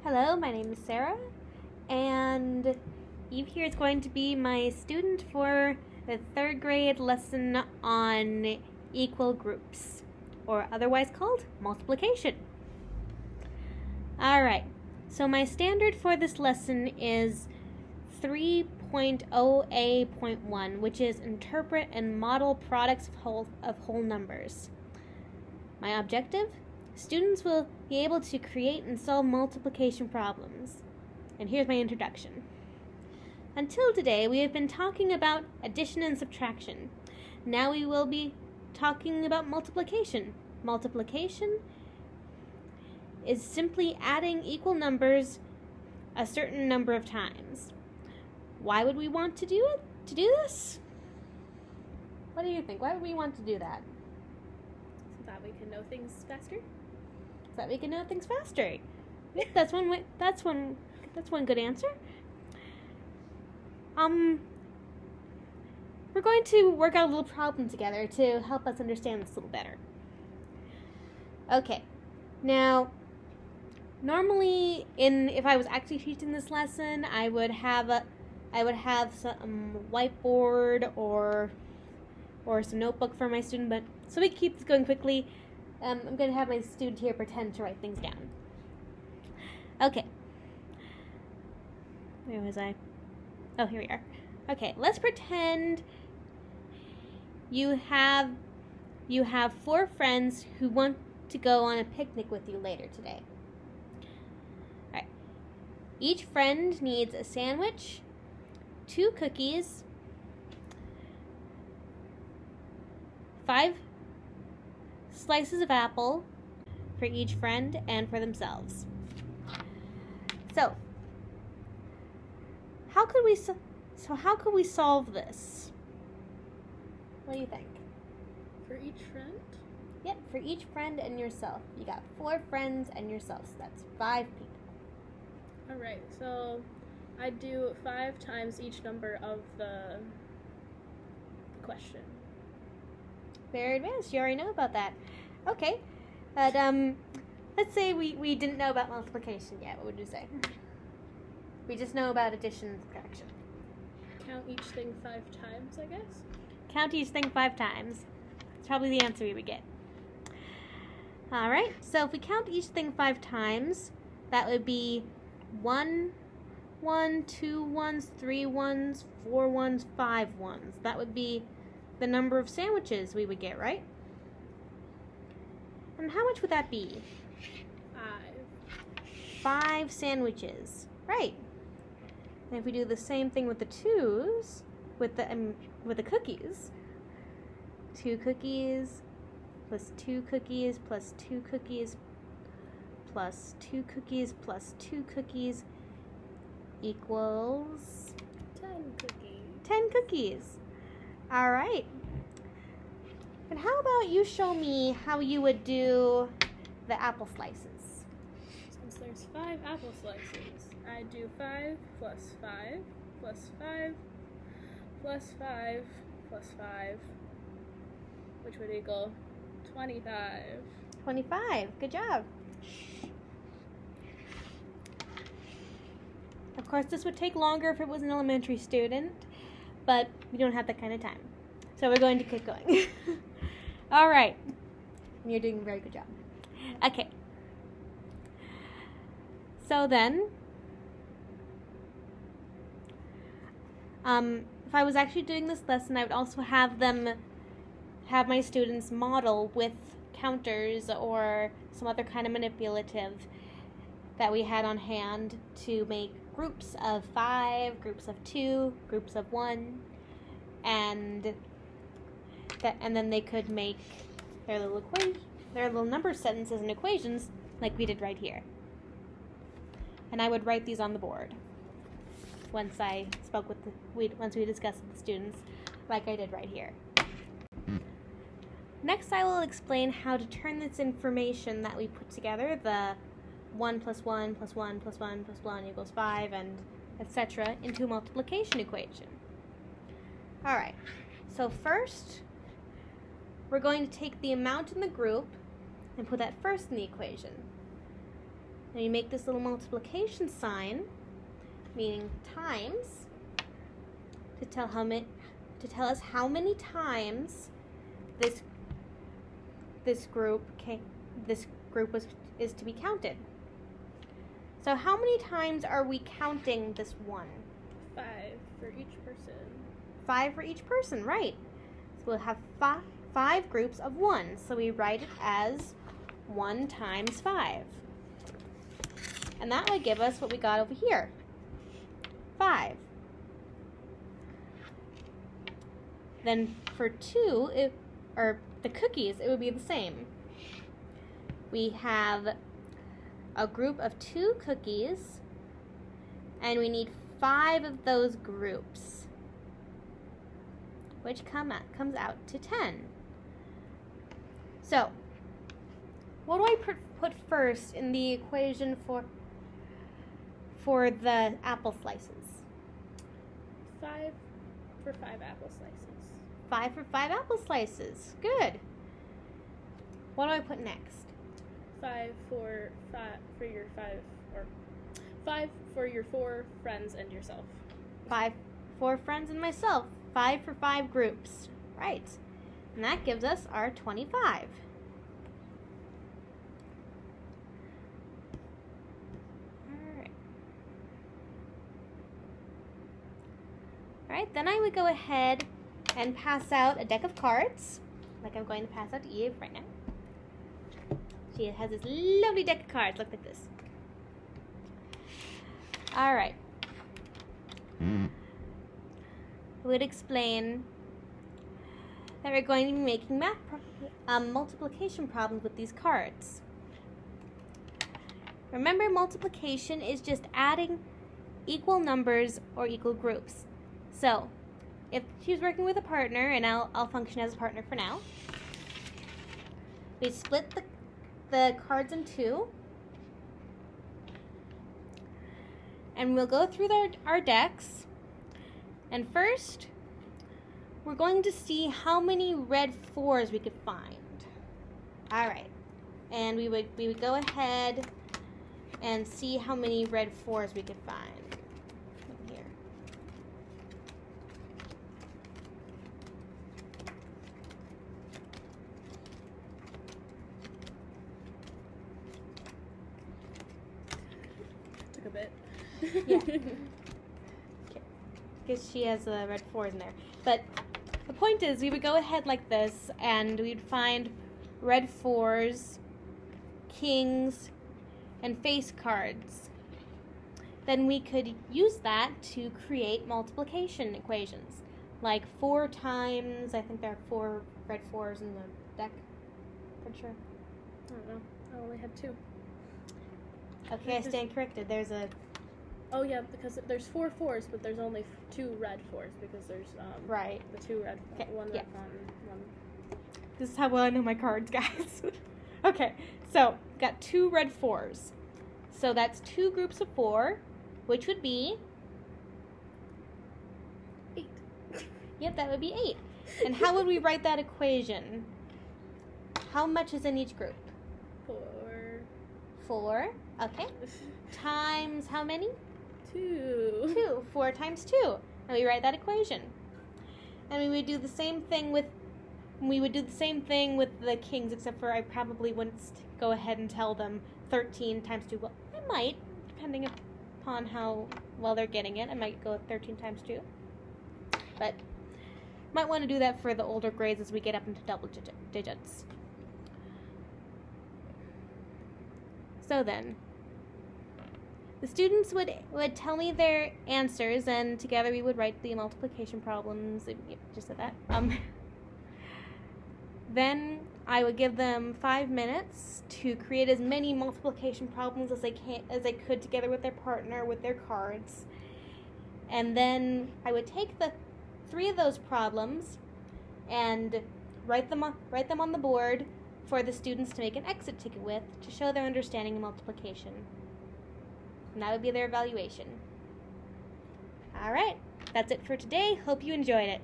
Hello, my name is Sarah, and Eve here is going to be my student for the third grade lesson on equal groups, or otherwise called multiplication. Alright, so my standard for this lesson is 3.0a.1, which is interpret and model products of whole numbers. My objective? Students will be able to create and solve multiplication problems. And here's my introduction. Until today, we have been talking about addition and subtraction. Now we will be talking about multiplication. Multiplication is simply adding equal numbers a certain number of times. Why would we want to do this? What do you think? Why would we want to do that? So that we can know things faster? So that we can know things faster. Yep, that's one good answer. We're going to work out a little problem together to help us understand this a little better. Okay. Now, normally if I was actually teaching this lesson, I would have some whiteboard or some notebook for my student, but so we can keep this going quickly, I'm going to have my student here pretend to write things down. Okay. Where was I? Oh, here we are. Okay, let's pretend you have 4 friends who want to go on a picnic with you later today. All right. Each friend needs a sandwich, 2 cookies, 5 slices of apple for each friend and for themselves. So, how could we solve this? What do you think? For each friend? Yep, for each friend and yourself. You got 4 friends and yourself, so that's 5 people. Alright, so I do 5 times each number of the question. Very advanced. You already know about that. Okay. But let's say we didn't know about multiplication yet. What would you say? We just know about addition and subtraction. Count each thing 5 times, I guess? Count each thing 5 times. That's probably the answer we would get. Alright, so if we count each thing 5 times, that would be 1, 2 ones, 3 ones, 4 ones, 5 ones. That would be the number of sandwiches we would get, right? And how much would that be? 5 sandwiches. Right. And if we do the same thing with the 2s, with the cookies, 2 cookies plus 2 cookies plus 2 cookies plus 2 cookies plus 2 cookies equals 10 cookies. 10 cookies. All right. And how about you show me how you would do the apple slices? Since there's 5 apple slices, I do 5 plus 5 plus 5 plus 5 plus 5, which would equal 25. 25. Good job. Of course, this would take longer if it was an elementary student, but we don't have that kind of time. So we're going to keep going. All right. You're doing a very good job. Okay. So then, if I was actually doing this lesson, I would also have my students model with counters or some other kind of manipulative that we had on hand to make groups of 5, groups of 2, groups of 1, and then they could make their little number sentences and equations like we did right here. And I would write these on the board once we discussed with the students, like I did right here. Next, I will explain how to turn this information that we put together, the 1 plus 1 plus 1 plus 1 plus 1 equals 5, and etc., into a multiplication equation. Alright, so first, we're going to take the amount in the group and put that first in the equation. And you make this little multiplication sign, meaning times, to tell us how many times this group is to be counted. So how many times are we counting this 1? 5 for each person. 5 for each person, right. So we'll have 5 groups of 1. So we write it as 1 times 5. And that would give us what we got over here, 5. Then for 2, or the cookies, it would be the same. We have a group of 2 cookies, and we need 5 of those groups, which comes out to 10. So, what do I put first in the equation for the apple slices? 5 for 5 apple slices. 5 for 5 apple slices. Good. What do I put next? 5 for your 5, or 5 for your 4 friends and yourself. 5 for friends and myself. 5 for 5 groups. Right. And that gives us our 25. Alright, then I would go ahead and pass out a deck of cards, like I'm going to pass out to Eve right now. She has this lovely deck of cards. Look at this. Alright. I would explain that we're going to be making multiplication problems with these cards. Remember, multiplication is just adding equal numbers or equal groups. So, if she's working with a partner, and I'll function as a partner for now, we split the cards in 2, and we'll go through our decks, and first, we're going to see how many red 4s we could find. Alright, and we would go ahead and see how many red 4s we could find. Here. Took a bit. Yeah. Okay. Because she has red 4s in there. But the point is, we would go ahead like this, and we'd find red 4s, kings, and face cards. Then we could use that to create multiplication equations. Like 4 times, I think there are 4 red 4s in the deck. Pretty sure. I don't know. I only had 2. Okay, I stand corrected. There's a... Oh yeah, because there's 4 4s, but there's only 2 red 4s because there's right. the 2 red, Okay, one red yeah. one. This is how well I know my cards, guys. Okay, so got 2 red 4s. So that's 2 groups of 4, which would be 8. Yep, that would be 8. And how would we write that equation? How much is in each group? 4. 4. Okay. Times how many? 2. 2. 4 times 2. And we write that equation. And we would do the same thing with the kings, except for I probably wouldn't go ahead and tell them 13 times 2. Well, I might, depending upon how well they're getting it. I might go with 13 times 2. But might want to do that for the older grades as we get up into double digits. So then, the students would tell me their answers, and together we would write the multiplication problems. Just said that. Then I would give them 5 minutes to create as many multiplication problems as they could together with their partner with their cards. And then I would take the 3 of those problems and write them on the board for the students to make an exit ticket with to show their understanding of multiplication. And that would be their evaluation. All right, that's it for today. Hope you enjoyed it.